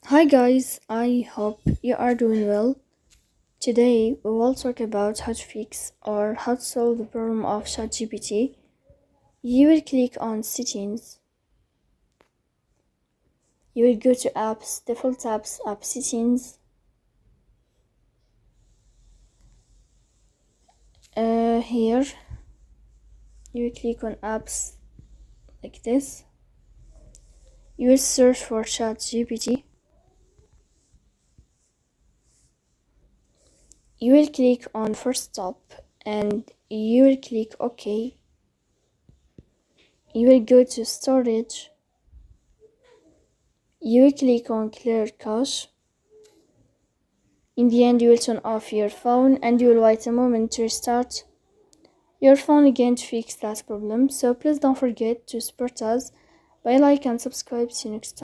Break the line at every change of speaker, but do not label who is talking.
Hi guys, I hope you are doing well. Today we will talk about how to fix or how to solve the problem of ChatGPT. You will click on settings. You will go to apps, default apps, app settings. Here you will click on apps like this. You will search for ChatGPT. You will click on first stop and you will click OK. You will go to storage. You will click on clear cache. In the end, you will turn off your phone and you will wait a moment to restart your phone again to fix that problem. So please don't forget to support us by like and subscribe. See you next time.